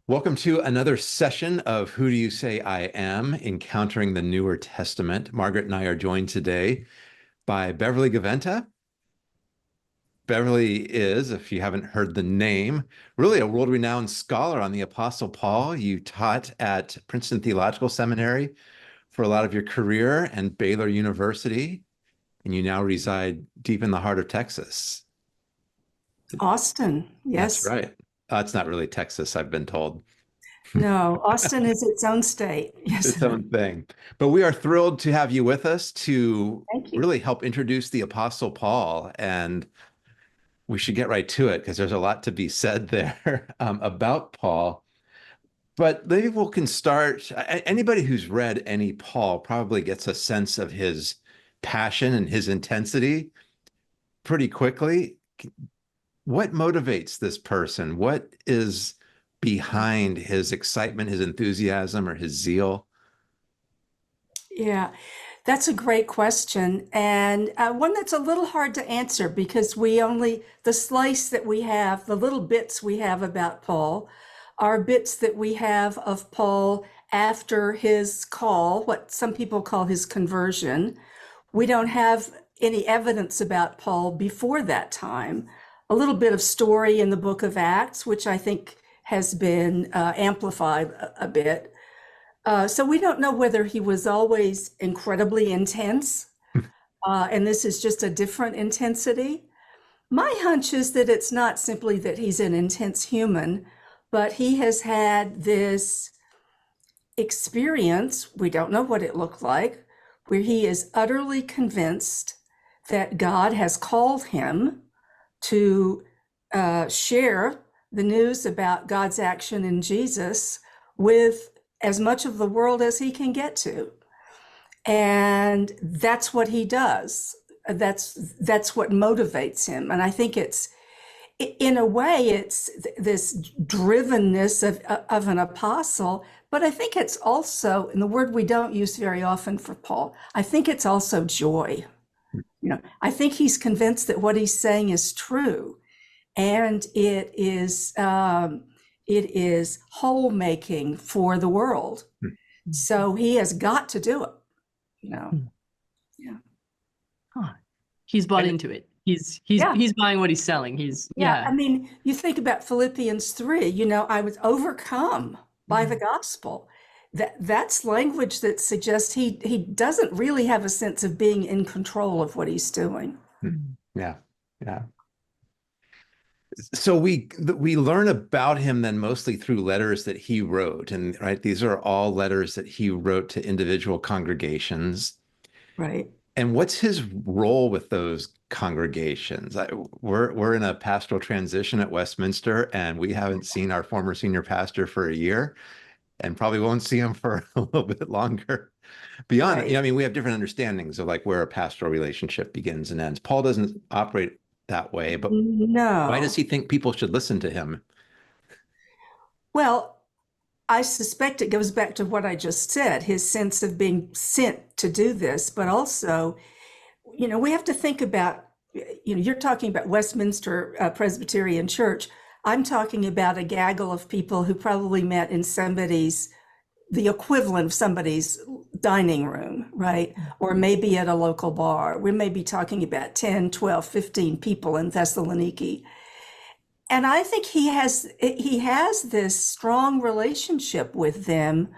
Welcome to another session of Who Do You Say I Am? Encountering the Newer Testament. Margaret and I are joined today by Beverly Gaventa. Beverly is, if you haven't heard the name, really a world-renowned scholar on the Apostle Paul. You taught at Princeton Theological Seminary for a lot of your career and Baylor University, and you now reside deep in the heart of Texas. Austin, That's yes. right. It's not really Texas, I've been told. No, Austin is its own state. Yes. Its own thing. But we are thrilled to have you with us to Thank you. really help introduce the Apostle Paul. And we should get right to it because there's a lot to be said there about Paul. But maybe we can start. Anybody who's read any Paul probably gets a sense of his passion and his intensity pretty quickly. What motivates this person? What is behind his excitement, his enthusiasm, or his zeal? Yeah, that's a great question. And one that's a little hard to answer because the slice that we have, the little bits we have about Paul, are bits that we have of Paul after his call, what some people call his conversion. We don't have any evidence about Paul before that time. A little bit of story in the book of Acts, which I think has been amplified a bit. So we don't know whether he was always incredibly intense, and this is just a different intensity. My hunch is that it's not simply that he's an intense human, but he has had this experience, we don't know what it looked like, where he is utterly convinced that God has called him to share the news about God's action in Jesus with as much of the world as he can get to. And that's what he does. That's what motivates him. And I think it's, in a way, it's this drivenness of an apostle, but I think it's also, and the word we don't use very often for Paul, I think it's also joy. I think he's convinced that what he's saying is true, and it is whole making for the world. So he has got to do it. Yeah. Huh. He's bought into it. He's buying what he's selling. I mean, you think about Philippians 3, I was overcome by the gospel. That's language that suggests he doesn't really have a sense of being in control of what he's doing. Yeah. So we learn about him then mostly through letters that he wrote, and right, these are all letters that he wrote to individual congregations. Right. And what's his role with those congregations? We're in a pastoral transition at Westminster, and we haven't seen our former senior pastor for a year, and probably won't see him for a little bit longer. Beyond Right. that, I mean, we have different understandings of like where a pastoral relationship begins and ends. Paul doesn't operate that way, but No. why does he think people should listen to him? Well, I suspect it goes back to what I just said, his sense of being sent to do this, but also, we have to think about, you're talking about Westminster Presbyterian Church. I'm talking about a gaggle of people who probably met in the equivalent of somebody's dining room, right? Or maybe at a local bar. We may be talking about 10, 12, 15 people in Thessaloniki. And I think he has this strong relationship with them,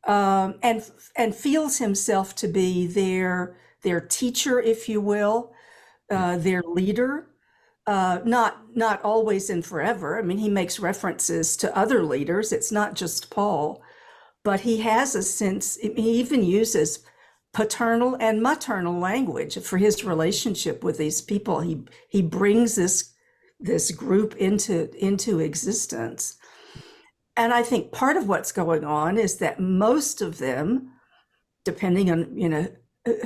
and feels himself to be their teacher, if you will, their leader. Not always and forever. I mean, he makes references to other leaders. It's not just Paul, but he has a sense. He even uses paternal and maternal language for his relationship with these people. He brings this group into existence. And I think part of what's going on is that most of them, depending on,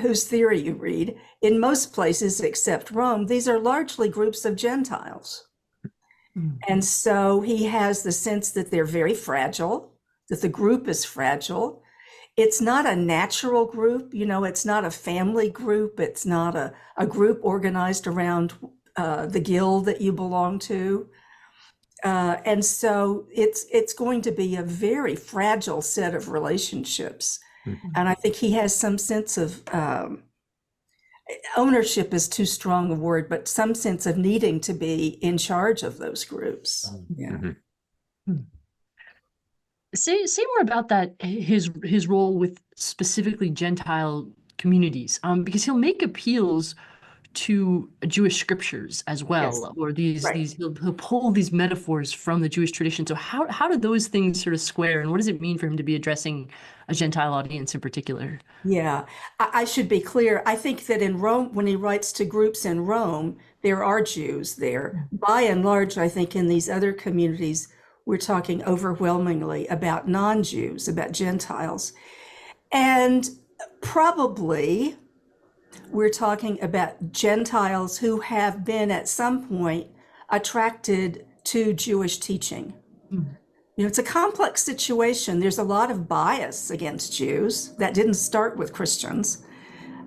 whose theory you read, in most places except Rome, these are largely groups of Gentiles. And so he has the sense that they're very fragile, that the group is fragile. It's not a natural group, it's not a family group. It's not a group organized around the guild that you belong to. And so it's going to be a very fragile set of relationships. And I think he has some sense of ownership is too strong a word, but some sense of needing to be in charge of those groups. Yeah. Say more about that, his role with specifically Gentile communities, because he'll make appeals to Jewish scriptures as well, or he'll pull these metaphors from the Jewish tradition. So how do those things sort of square, and what does it mean for him to be addressing a Gentile audience in particular? Yeah, I should be clear. I think that in Rome, when he writes to groups in Rome, there are Jews there. By and large, I think in these other communities, we're talking overwhelmingly about non-Jews, about Gentiles. And probably we're talking about Gentiles who have been at some point attracted to Jewish teaching. It's a complex situation. There's a lot of bias against Jews. That didn't start with Christians.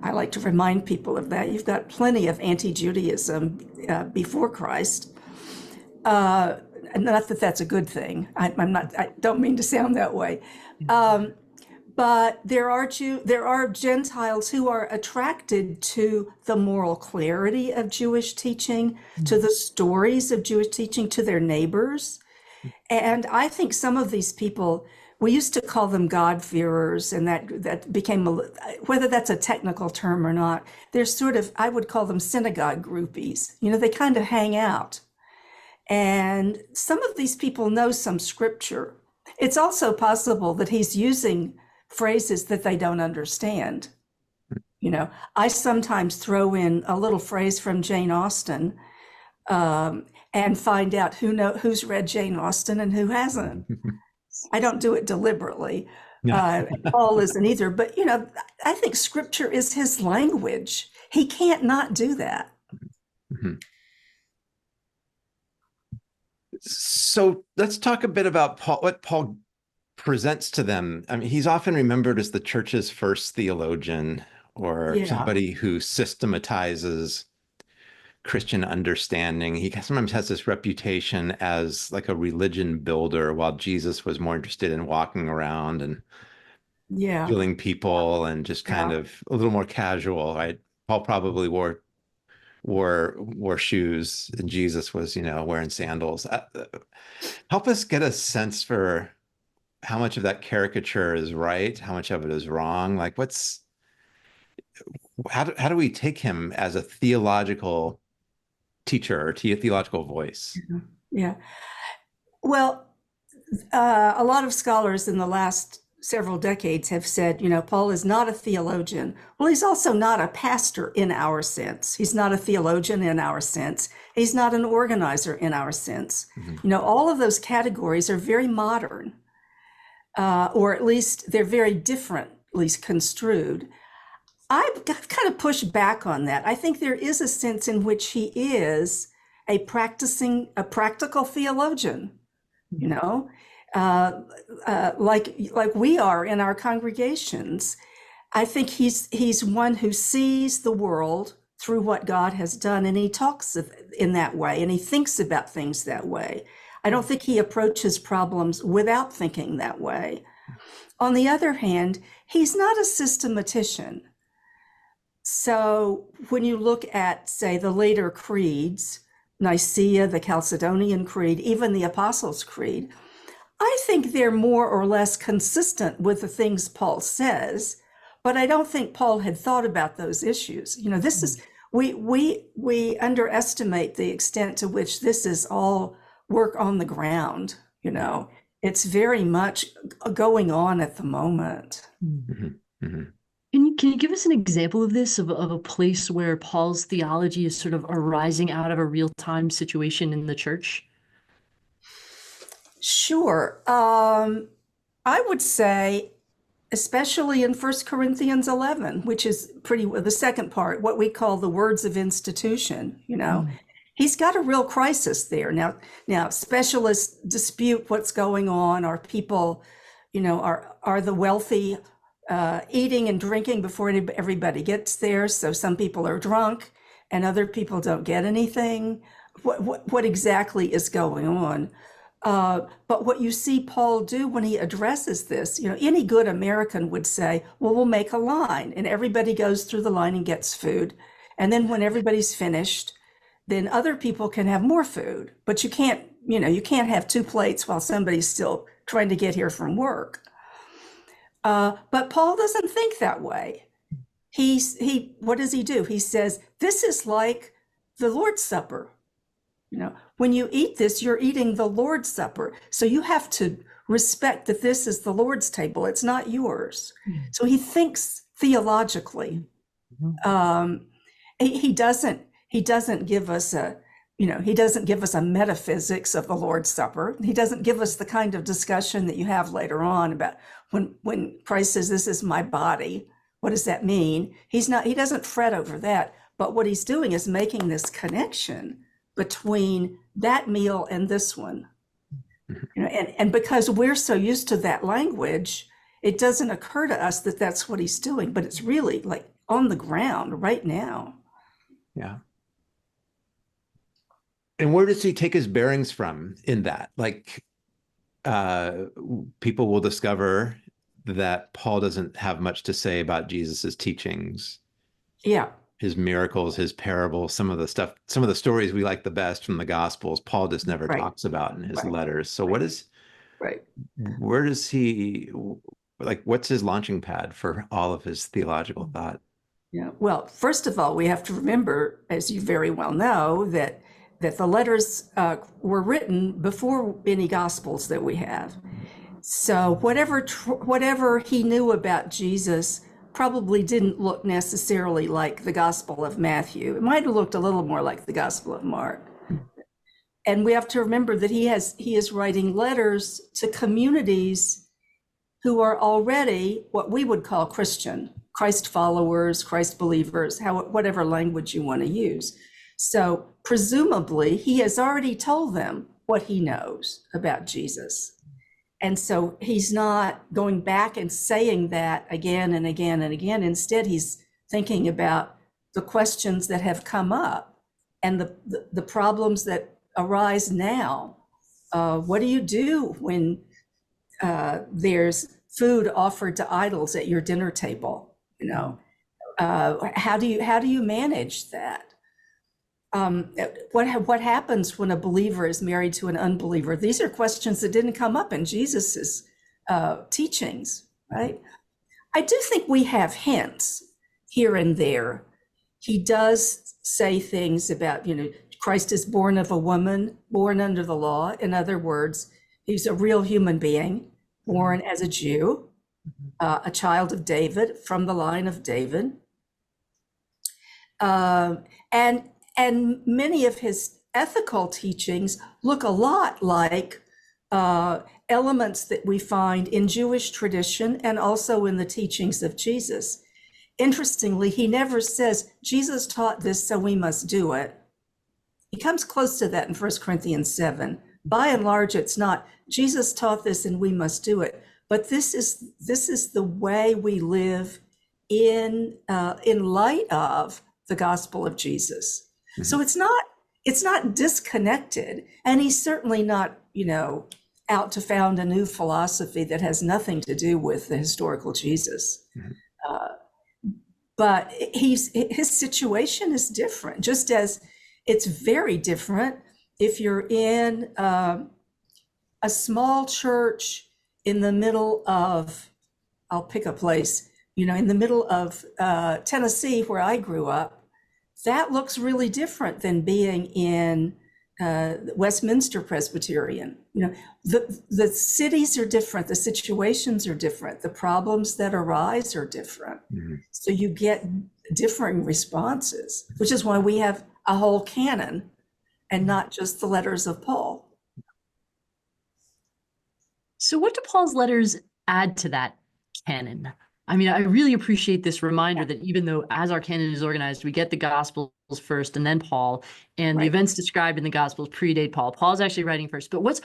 I like to remind people of that. You've got plenty of anti-Judaism before Christ. Not that that's a good thing. I don't mean to sound that way. But there are Gentiles who are attracted to the moral clarity of Jewish teaching, to the stories of Jewish teaching, to their neighbors. And I think some of these people, we used to call them God-fearers, and that became, whether that's a technical term or not, they're sort of, I would call them synagogue groupies. They kind of hang out. And some of these people know some scripture. It's also possible that he's using phrases that they don't understand. I sometimes throw in a little phrase from Jane Austen and find out who's read Jane Austen and who hasn't. I don't do it deliberately. Paul isn't either, but I think scripture is his language. He can't not do that. So let's talk a bit about what Paul presents to them. I mean, he's often remembered as the church's first theologian, or somebody who systematizes Christian understanding. He sometimes has this reputation as like a religion builder, while Jesus was more interested in walking around and healing people and just kind of a little more casual, right? Paul probably wore shoes, and Jesus was, wearing sandals. Help us get a sense for how much of that caricature is right, how much of it is wrong. Like, how do we take him as a theological teacher or theological voice? Yeah. Well, a lot of scholars in the last several decades have said, Paul is not a theologian. Well, he's also not a pastor in our sense. He's not a theologian in our sense. He's not an organizer in our sense. All of those categories are very modern, or at least they're very differently construed. I've kind of pushed back on that. I think there is a sense in which he is a practical theologian, like we are in our congregations. I think he's one who sees the world through what God has done, and he talks in that way, and he thinks about things that way. I don't think he approaches problems without thinking that way. On the other hand, he's not a systematician. So when you look at, say, the later creeds, Nicaea, the Chalcedonian Creed, even the Apostles' Creed, I think they're more or less consistent with the things Paul says, but I don't think Paul had thought about those issues. This is, we underestimate the extent to which this is all work on the ground. It's very much going on at the moment. Can you give us an example of this, of a place where Paul's theology is sort of arising out of a real-time situation in the church? Sure. I would say, especially in 1 Corinthians 11, which is the second part, what we call the words of institution, He's got a real crisis there. Now specialists dispute what's going on. Are people, are the wealthy eating and drinking before everybody gets there? So some people are drunk and other people don't get anything. what exactly is going on. But what you see Paul do when he addresses this, any good American would say, well, we'll make a line and everybody goes through the line and gets food. And then when everybody's finished, then other people can have more food. But you can't have two plates while somebody's still trying to get here from work. But Paul doesn't think that way. What does he do? He says, this is like the Lord's Supper. When you eat this, you're eating the Lord's Supper. So you have to respect that this is the Lord's table. It's not yours. Mm-hmm. So he thinks theologically. Mm-hmm. He doesn't give us a metaphysics of the Lord's Supper. He doesn't give us the kind of discussion that you have later on about when Christ says, this is my body. What does that mean? He doesn't fret over that. But what he's doing is making this connection between that meal and this one. And because we're so used to that language, it doesn't occur to us that that's what he's doing, but it's really like on the ground right now. Yeah. And where does he take his bearings from in that? Like, people will discover that Paul doesn't have much to say about Jesus's teachings. Yeah. His miracles, his parables, some of the stories we like the best from the Gospels, Paul just never talks about in his letters. So where does he, what's his launching pad for all of his theological thought? Yeah. Well, first of all, we have to remember, as you very well know, that the letters were written before any Gospels that we have. So whatever he knew about Jesus probably didn't look necessarily like the Gospel of Matthew. It might have looked a little more like the Gospel of Mark. And we have to remember that he is writing letters to communities who are already what we would call Christian, Christ followers, Christ believers, whatever language you want to use. So presumably he has already told them what he knows about Jesus. And so he's not going back and saying that again and again and again. Instead, he's thinking about the questions that have come up and the problems that arise now. What do you do when there's food offered to idols at your dinner table? How do you manage that? What happens when a believer is married to an unbeliever? These are questions that didn't come up in Jesus's teachings, right? I do think we have hints here and there. He does say things about, Christ is born of a woman, born under the law. In other words, he's a real human being, born as a Jew, a child of David, from the line of David. And many of his ethical teachings look a lot like elements that we find in Jewish tradition and also in the teachings of Jesus. Interestingly, he never says, Jesus taught this, so we must do it. He comes close to that in 1 Corinthians 7. By and large, it's not, Jesus taught this and we must do it. But this is the way we live in light of the gospel of Jesus. Mm-hmm. So it's not disconnected, and he's certainly not, out to found a new philosophy that has nothing to do with the historical Jesus. Mm-hmm. But his situation is different, just as it's very different if you're in a small church in the middle of, I'll pick a place, in the middle of Tennessee, where I grew up. That looks really different than being in Westminster Presbyterian. The cities are different, the situations are different, the problems that arise are different. Mm-hmm. So you get differing responses, which is why we have a whole canon and not just the letters of Paul. So what do Paul's letters add to that canon? I mean, I really appreciate this reminder that even though as our canon is organized, we get the Gospels first and then Paul, and the events described in the Gospels predate Paul. Paul's actually writing first. But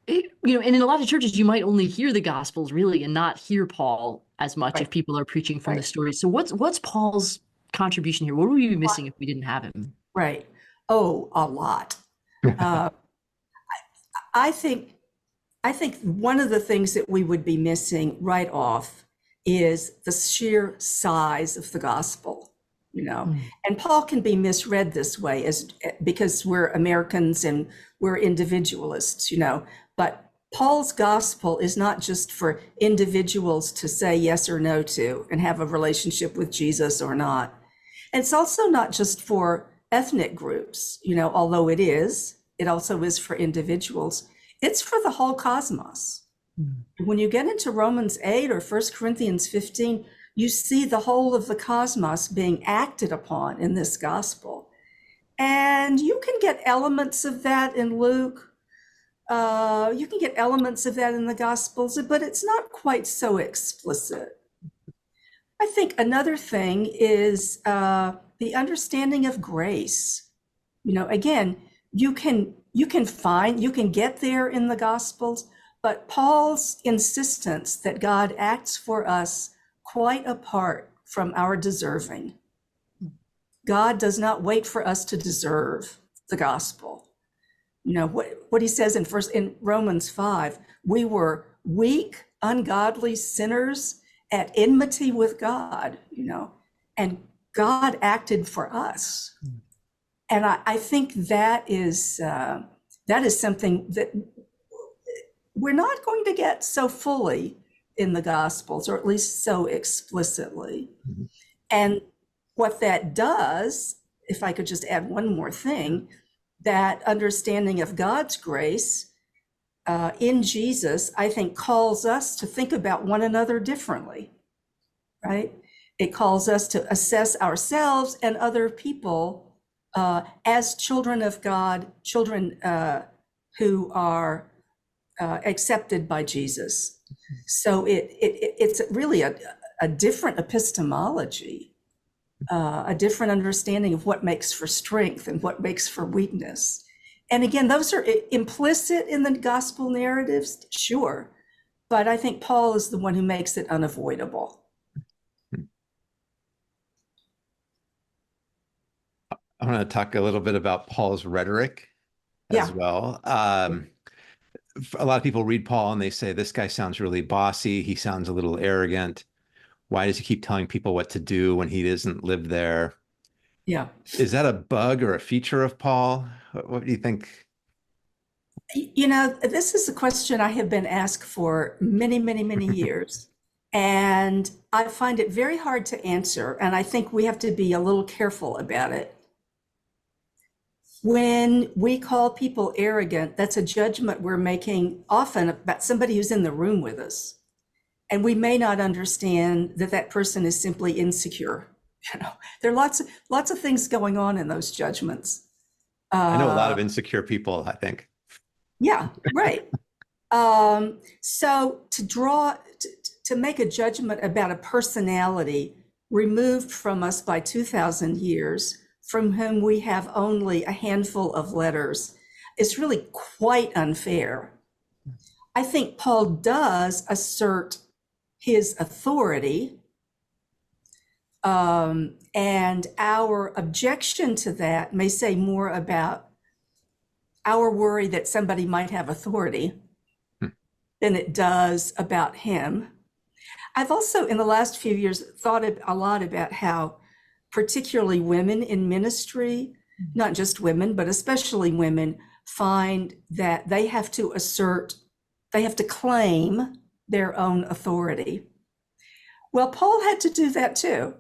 and in a lot of churches, you might only hear the Gospels really and not hear Paul as much if people are preaching from the story. So what's Paul's contribution here? What would we be missing if we didn't have him? Right. Oh, a lot. Uh, I think one of the things that we would be missing right off is the sheer size of the gospel, and Paul can be misread this way because we're Americans and we're individualists, but Paul's gospel is not just for individuals to say yes or no to and have a relationship with Jesus or not. And it's also not just for ethnic groups, although it also is for individuals. It's for the whole cosmos. When you get into Romans 8 or 1 Corinthians 15, you see the whole of the cosmos being acted upon in this gospel. And you can get elements of that in Luke. You can get elements of that in the Gospels, but it's not quite so explicit. I think another thing is the understanding of grace. Again, you can get there in the Gospels, but Paul's insistence that God acts for us quite apart from our deserving. God does not wait for us to deserve the gospel. What he says in Romans 5, we were weak, ungodly sinners at enmity with God, and God acted for us. And I think that is something that we're not going to get so fully in the Gospels, or at least so explicitly. Mm-hmm. And what that does, if I could just add one more thing, that understanding of God's grace in Jesus, I think, calls us to think about one another differently, right? It calls us to assess ourselves and other people as children of God, children who are accepted by Jesus. So it's really a different epistemology, a different understanding of what makes for strength and what makes for weakness. And again, those are implicit in the gospel narratives, sure, but I think Paul is the one who makes it unavoidable. I want to talk a little bit about Paul's rhetoric as well. A lot of people read Paul and they say, this guy sounds really bossy. He sounds a little arrogant. Why does he keep telling people what to do when he doesn't live there? Yeah. Is that a bug or a feature of Paul? What do you think? This is a question I have been asked for many, many, many years. And I find it very hard to answer. And I think we have to be a little careful about it. When we call people arrogant, that's a judgment we're making often about somebody who's in the room with us. And we may not understand that that person is simply insecure. There are lots of things going on in those judgments. I know a lot of insecure people, I think. Yeah, right. So to make a judgment about a personality removed from us by 2,000 years, from whom we have only a handful of letters, is really quite unfair. I think Paul does assert his authority, and our objection to that may say more about our worry that somebody might have authority than it does about him. I've also, in the last few years, thought a lot about how particularly women in ministry, not just women, but especially women, find that they have to claim their own authority. Well, Paul had to do that too.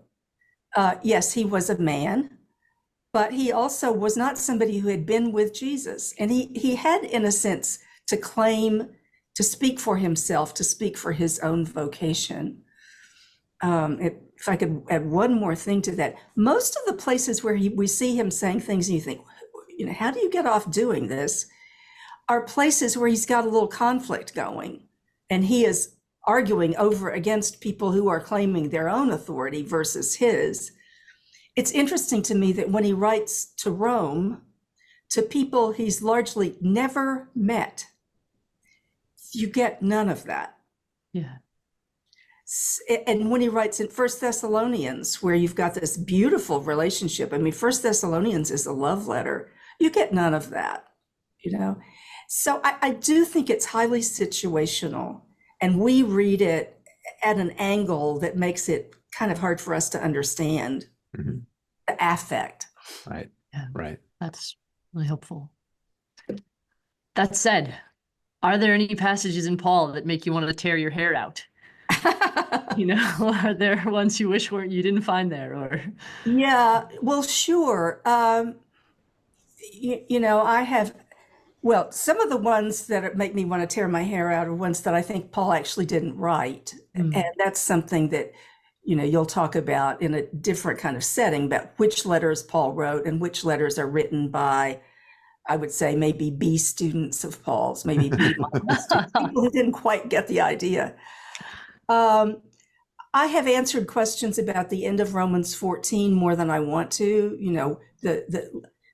Yes, he was a man, but he also was not somebody who had been with Jesus. And he had, in a sense, to claim, to speak for himself, to speak for his own vocation. If I could add one more thing to that, most of the places where we see him saying things and you think, how do you get off doing this, are places where he's got a little conflict going. And he is arguing over against people who are claiming their own authority versus his. It's interesting to me that when he writes to Rome, to people he's largely never met, you get none of that. Yeah. And when he writes in 1 Thessalonians, where you've got this beautiful relationship, 1 Thessalonians is a love letter, you get none of that. you know. So I do think it's highly situational, and we read it at an angle that makes it kind of hard for us to understand Mhm. the affect. Right. Yeah, Right. that's really helpful. That said, are there any passages in Paul that make you want to tear your hair out? You know, are there ones you wish you didn't find there, or? Yeah, well, sure. You know, I have, well, some of the ones that make me want to tear my hair out are ones that I think Paul actually didn't write. And that's something that, you know, you'll talk about in a different kind of setting, about which letters Paul wrote and which letters are written by, I would say, maybe B students of Paul's, maybe B minus students, people who didn't quite get the idea. I have answered questions about the end of Romans 14 more than I want to. You know,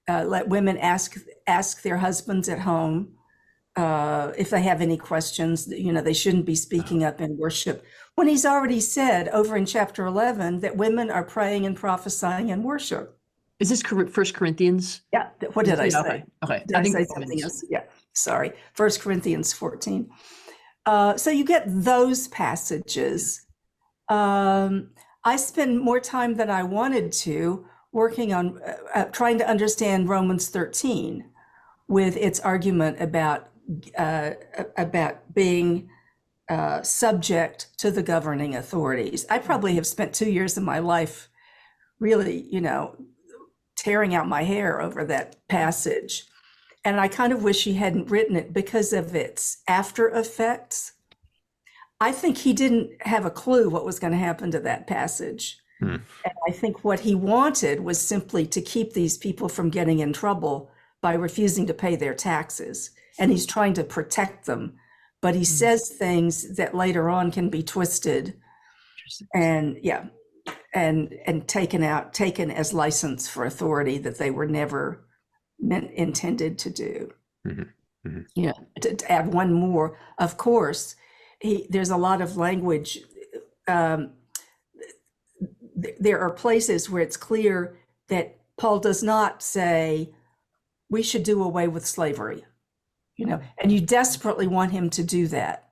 let women ask their husbands at home if they have any questions. You know, they shouldn't be speaking up in worship, when he's already said over in chapter 11 that women are praying and prophesying in worship. Is this 1 Corinthians? Yeah. What did I say? Okay. Did I say something else? Yeah. Sorry. 1 Corinthians 14. So you get those passages. I spend more time than I wanted to working on trying to understand Romans 13 with its argument about being subject to the governing authorities. I probably have spent 2 years of my life really, you know, tearing out my hair over that passage. And I kind of wish he hadn't written it because of its after effects. I think he didn't have a clue what was going to happen to that passage. And I think what he wanted was simply to keep these people from getting in trouble by refusing to pay their taxes. And he's trying to protect them. But he says things that later on can be twisted and and taken as license for authority that they were never intended to do. Yeah. To add one more, of course, there's a lot of language. There are places where it's clear that Paul does not say we should do away with slavery, you know, and you desperately want him to do that.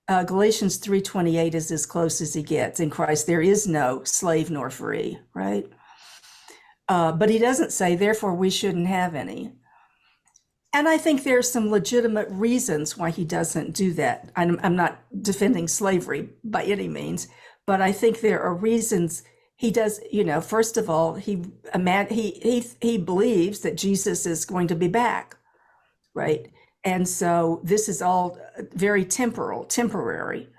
Galatians 3:28 is as close as he gets. In Christ, there is no slave nor free, right? But he doesn't say, therefore, we shouldn't have any. And I think there are some legitimate reasons why he doesn't do that. I'm not defending slavery by any means, but I think there are reasons he does. You know, first of all, he believes that Jesus is going to be back, right? And so this is all very temporary.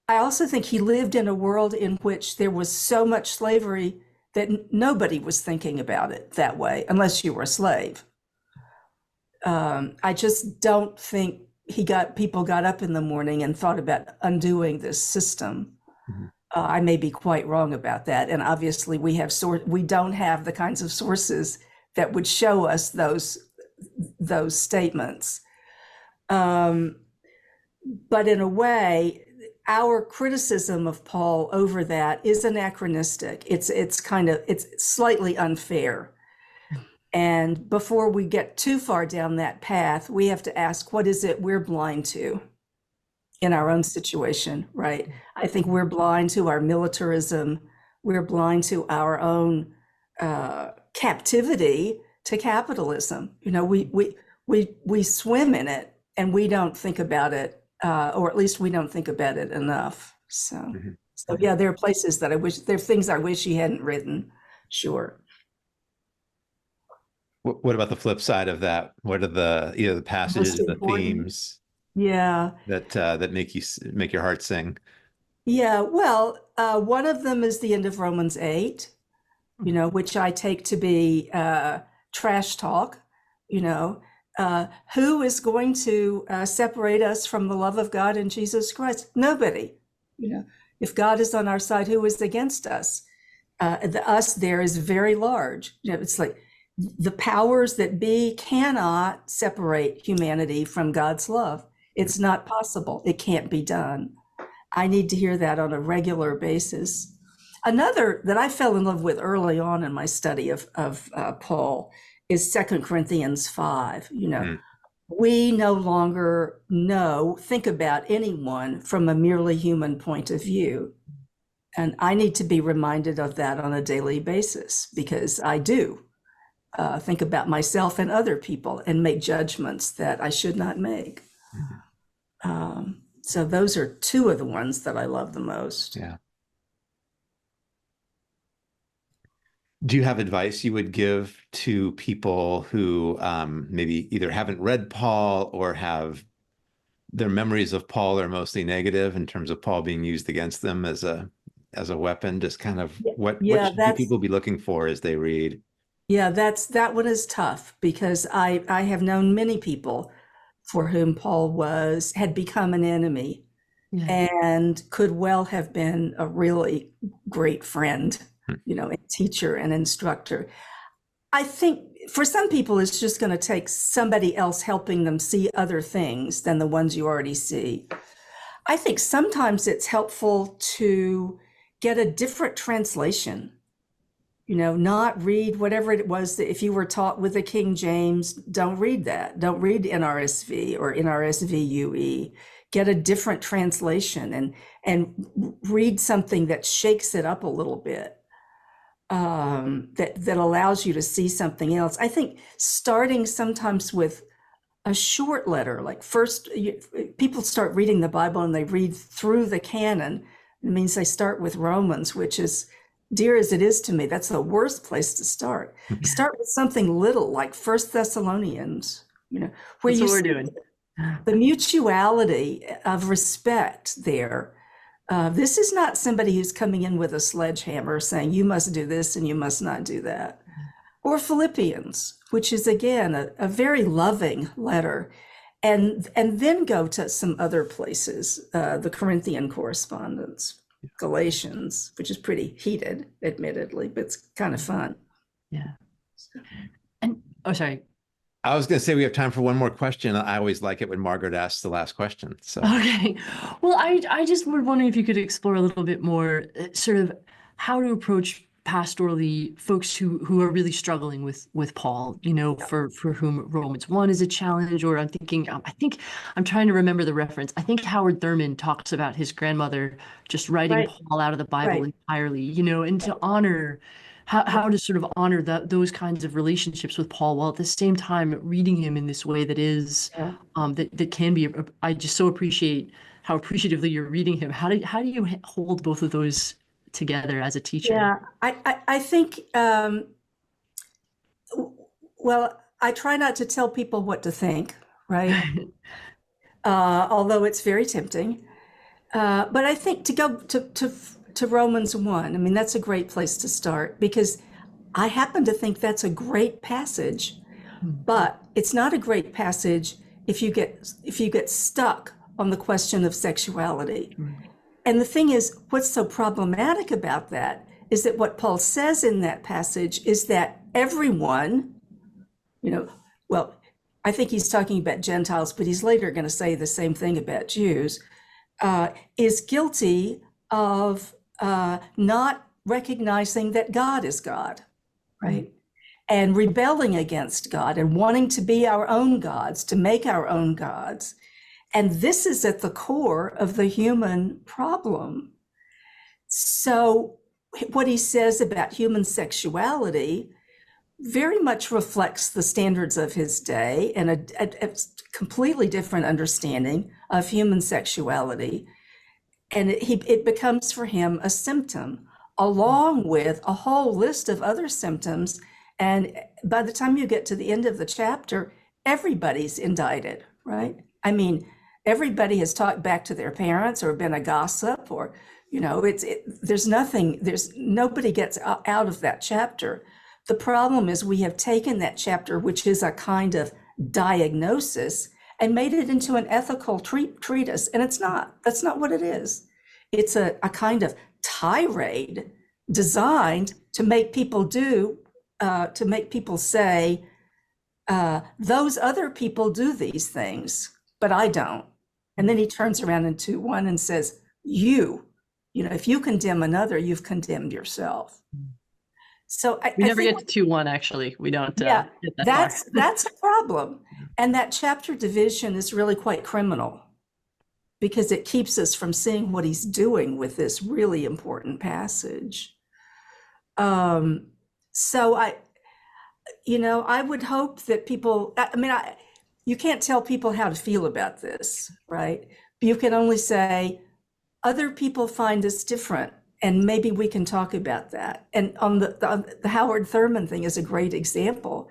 I also think he lived in a world in which there was so much slavery that nobody was thinking about it that way, unless you were a slave. I just don't think people got up in the morning and thought about undoing this system. I may be quite wrong about that. And obviously we don't have the kinds of sources that would show us those statements. But in a way, our criticism of Paul over that is anachronistic. It's slightly unfair. And before we get too far down that path, we have to ask, what is it we're blind to in our own situation, right? I think we're blind to our militarism. We're blind to our own captivity to capitalism. You know, we swim in it and we don't think about it, or at least we don't think about it enough. So yeah, there are places that there are things I wish he hadn't written, sure. What about the flip side of that? What are the passages, the themes, that make your heart sing? Yeah, well, one of them is the end of Romans 8, you know, which I take to be trash talk. You know, who is going to separate us from the love of God in Jesus Christ? Nobody. You know, if God is on our side, who is against us? The us there is very large. You know, it's like the powers that be cannot separate humanity from God's love. It's not possible. It can't be done. I need to hear that on a regular basis. Another that I fell in love with early on in my study of Paul is 2 Corinthians 5. We no longer think about anyone from a merely human point of view. And I need to be reminded of that on a daily basis, because I do think about myself and other people and make judgments that I should not make. So those are two of the ones that I love the most. Yeah. Do you have advice you would give to people who maybe either haven't read Paul or have their memories of Paul are mostly negative in terms of Paul being used against them as a weapon? Just kind of what should people be looking for as they read? Yeah, that one is tough, because I have known many people for whom Paul had become an enemy, and could well have been a really great friend, a teacher and instructor. I think for some people, it's just going to take somebody else helping them see other things than the ones you already see. I think sometimes it's helpful to get a different translation, not read whatever it was that if you were taught with the King James, don't read that. Don't read NRSV or NRSVUE. Get a different translation and read something that shakes it up a little bit. That allows you to see something else. I think starting sometimes with a short letter, like first people start reading the Bible and they read through the canon. It means they start with Romans, which is, dear as it is to me, that's the worst place to start. Start with something little like 1 Thessalonians, where that's what we're doing. The mutuality of respect there. This is not somebody who's coming in with a sledgehammer saying, you must do this and you must not do that. Or Philippians, which is, again, a very loving letter. And then go to some other places, the Corinthian correspondence, Galatians, which is pretty heated, admittedly, but it's kind of fun. Yeah. And, sorry. I was going to say we have time for one more question. I always like it when Margaret asks the last question. So okay. Well, I just was wondering if you could explore a little bit more sort of how to approach pastorally folks who are really struggling with Paul, for whom Romans 1 is a challenge. Or I think I'm trying to remember the reference. I think Howard Thurman talks about his grandmother just writing Paul out of the Bible entirely, and to honor how to sort of honor those kinds of relationships with Paul, while at the same time reading him in this way that is that can be. I just so appreciate how appreciatively you're reading him. How do you hold both of those together as a teacher? Yeah, I think. Well, I try not to tell people what to think, right? Although it's very tempting. But I think to go to Romans 1, I mean, that's a great place to start, because I happen to think that's a great passage, but it's not a great passage if you get stuck on the question of sexuality. And the thing is, what's so problematic about that is that what Paul says in that passage is that everyone, well, I think he's talking about Gentiles, but he's later going to say the same thing about Jews, is guilty of not recognizing that God is God, right? And rebelling against God and wanting to be our own gods, to make our own gods. And this is at the core of the human problem. So what he says about human sexuality very much reflects the standards of his day and a completely different understanding of human sexuality. And it becomes for him a symptom, along with a whole list of other symptoms. And by the time you get to the end of the chapter, everybody's indicted, right? I mean, everybody has talked back to their parents or been a gossip, or, there's nobody gets out of that chapter. The problem is we have taken that chapter, which is a kind of diagnosis, and made it into an ethical treatise. And that's not what it is. It's a kind of tirade designed to make people say, those other people do these things, but I don't. And then he turns around in 2:1 and says, if you condemn another, you've condemned yourself. So We I never think, get to 2-1, actually. We don't yeah, get that far. that's a problem. And that chapter division is really quite criminal because it keeps us from seeing what he's doing with this really important passage. So I would hope that people, you can't tell people how to feel about this, right? You can only say, other people find this different, and maybe we can talk about that. And on the Howard Thurman thing is a great example,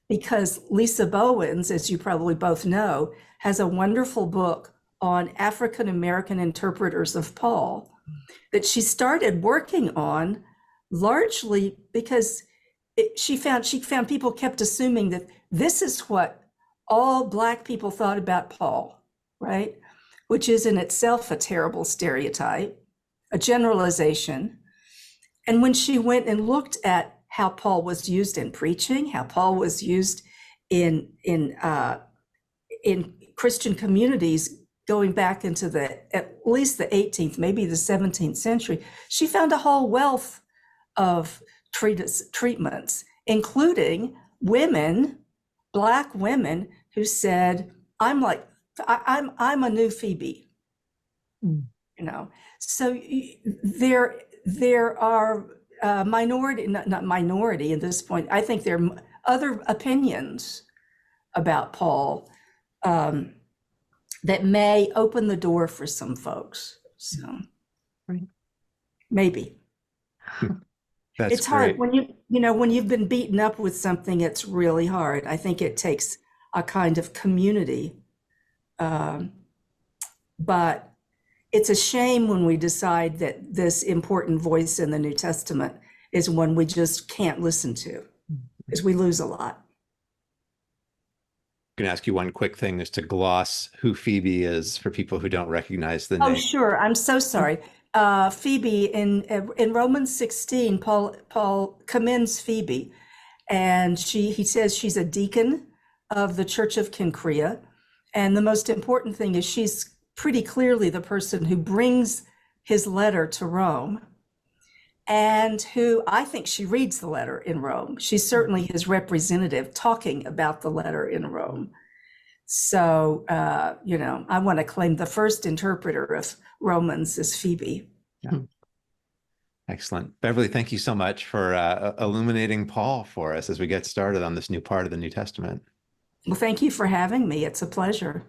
because Lisa Bowens, as you probably both know, has a wonderful book on African American interpreters of Paul that she started working on largely because she found people kept assuming that this is what all Black people thought about Paul, right? Which is in itself a terrible stereotype, a generalization. And when she went and looked at how Paul was used in preaching, how Paul was used in Christian communities going back into at least the 18th, maybe the 17th century, she found a whole wealth of treatments, including women, Black women, who said, I'm a new Phoebe, So there are not minority at this point. I think there are other opinions about Paul that may open the door for some folks. So right. Maybe. It's hard when you've been beaten up with something. It's really hard. I think it takes a kind of community, but it's a shame when we decide that this important voice in the New Testament is one we just can't listen to, because we lose a lot. I'm going to ask you one quick thing, is to gloss who Phoebe is for people who don't recognize the name. Oh, sure. I'm so sorry. Phoebe, in Romans 16, Paul commends Phoebe, and he says she's a deacon of the Church of Cenchrea. And the most important thing is she's pretty clearly the person who brings his letter to Rome, and who, I think she reads the letter in Rome. She's certainly his representative talking about the letter in Rome. So, I want to claim the first interpreter of Romans is Phoebe. Yeah. Excellent. Beverly, thank you so much for illuminating Paul for us as we get started on this new part of the New Testament. Well, thank you for having me. It's a pleasure.